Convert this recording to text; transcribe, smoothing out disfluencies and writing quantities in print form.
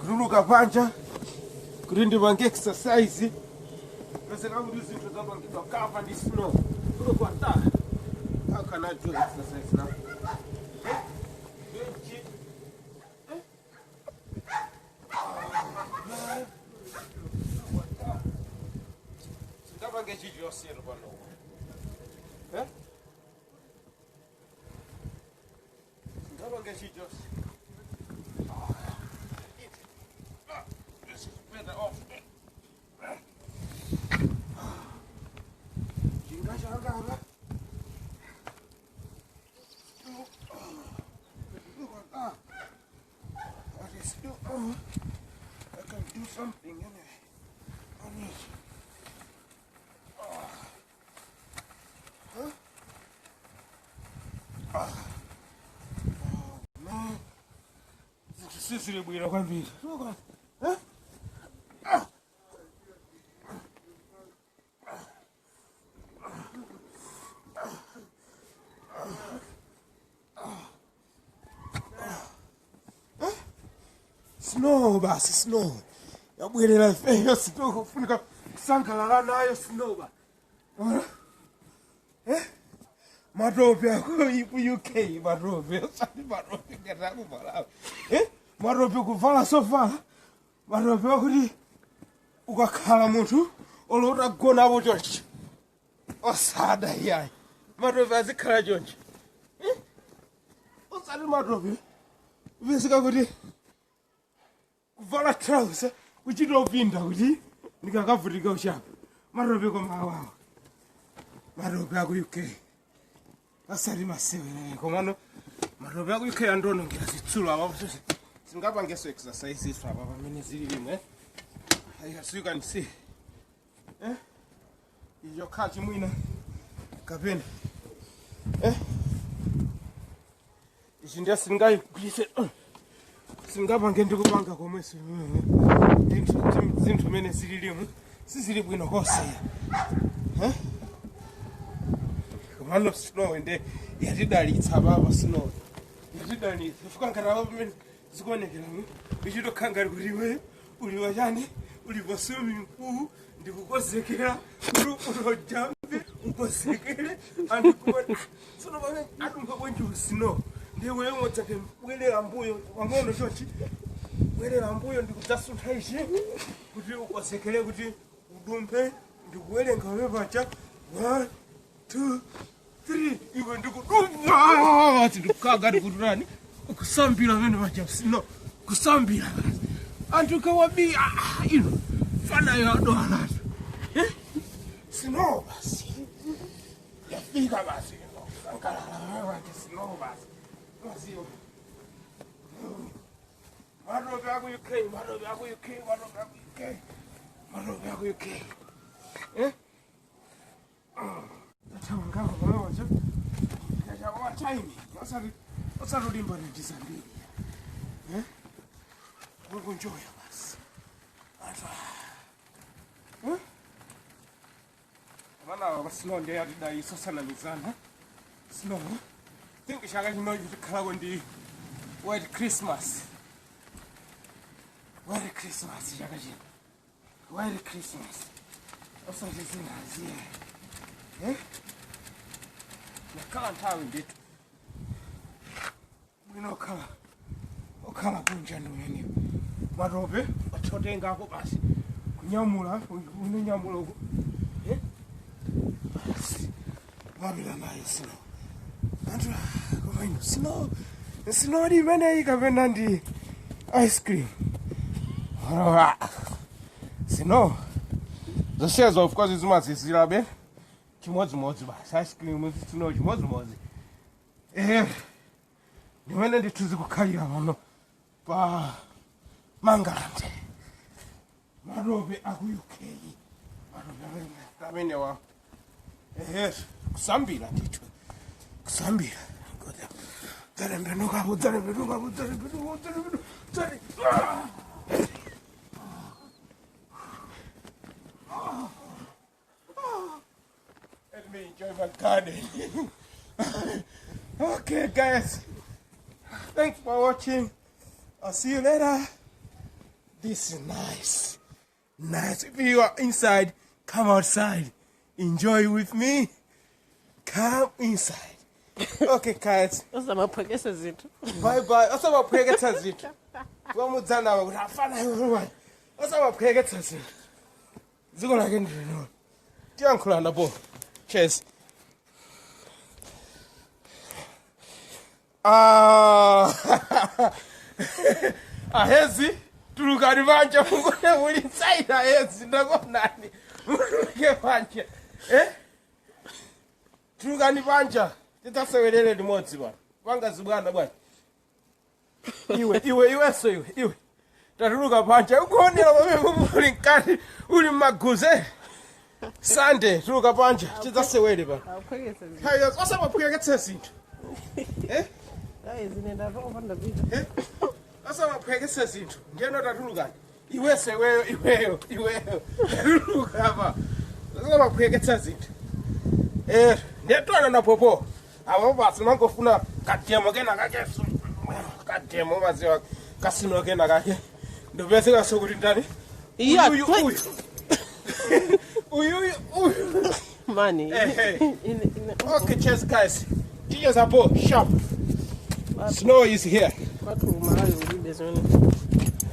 Kuruluka panja. Kurindi bange exercise. Nase kamu duzi ntozaba ngito cover the snow. Kuro kwa ta. How can I do exercise now? Sindaba nge jiji yosiro bano. Sindaba nge jiji yosiro. This is better off. Jinga shanga. I can do something anyway. On it. Man. This is really going to be. Snow, basi snow. Ya bwele la hiyo snow kufunika sankala nayo snow ba. Marobe yako ipo UK, marobe. Sadi marobe ngata kuvala. Marobe kuvala sofa. Marobe wakuri ukakhala muntu olota gona bo church. Osada yayi. Marobe azikhala church. Osadi marobe. Visika kuti kuvala trouser kuchitopinda kuti ndikakavutika uchapo marobe komawawa marobe aku UK asali masewera komano marobe aku UK andonongera zitsulo apapo singapangeso exercise iso apa pamene zili limwe so you can see iyo khachi mwina kapena ichi ndiye singayigwise singapange ndikupanga komweso zinthu mene zililimu sizili bwino kose komano snow ende yatidalitsa baba snow yatidalitsa fukangara baba mene zikuonekeramu ichitokhangari kuti iwe uli wachani uli pa swimming pool ndikukozekera kuti ulojambe ukozekere andikuona sono pamene atumva bwenji snow ndiwe ngotsake bwelera mbuyo wangono chochi bwelera mbuyo ndikudzasuntha ichi kuti ukozekere kuti udumpe ndikuwerenga wepacha 1 2 3 iwe ndikudumpa ndikukaga ndikuturani ukusambira vene vacha sino kusambira antu kawabi ino fana yadolatu sino basi yafika basi sankalala wacha sino basi Brasil. Marobe aku UK, marobe aku UK, marobe aku UK. Marobe aku UK. Tatawanga kwa wacha. Kaja wacha hivi. Sasa rulimba ni jisambili. Wewe enjoy basi. Ata. Bana snow ndio yadai sasa na mizana. Snow. Think we shall know you to call when the White Christmas. White Christmas, Jagaji. White Christmas. Also, this is here. The can't have it. We know color. O color punja no any. Marobe, or Totenga Bobas. Nyamula, Unyamula. Babylon, I snow. Andra, going snow. Snow di mana ika venandi ice cream. Snow. The shares of course is much is rabe. Kimozi ba. Ice cream is snow kimozi. Ni wena ndi tuzi kukalira wano. Pa Mangalande. Marobe aku UK. Marobe kamene wa. Kusambira ndicho. Kusambira. Let me enjoy my garden. Okay, guys. Thanks for watching. I'll see you later. This is nice. Nice. If you are inside, come outside. Enjoy with me. Come inside. Okay, guys. Usamaphekesa zithu. Bye bye. Usamaphekesa zithu. Wamudzana ukuthi afana yona. Usamaphekesa zithu. Zikona ke ndino. Tiyankhula nabo. Cheers. Ahezi tulukani banje mungone uli inside ahezi ndakonani. Muluke banje. Tulukani banje. Titasewelele limodzi bwana. Wangazibwana bwana. Iwe so iwe. Tatuluka banje ukonela bamwe uli nkani uli maguze. Sunday tuluka banje titasewele bwana. Awuphekesa zithu. Hayi asamaphekesa zithu. Hayi zinenda zokufanda zithu. Asamaphekesa zithu. Ngeno tatulukani. Iwe seweyo iweyo. Tatuluka ba. Asamaphekesa zithu. Ndetwana na popo. Abo basi mangofuna kademo kena kake. Kademo maziwa kasino kena kake. Ndo bese kasokuthi ndani. Uyu. Money. Okay, cheers guys. Cheers apo, sharp. Snow is here. Bathu mayo ulibezweni.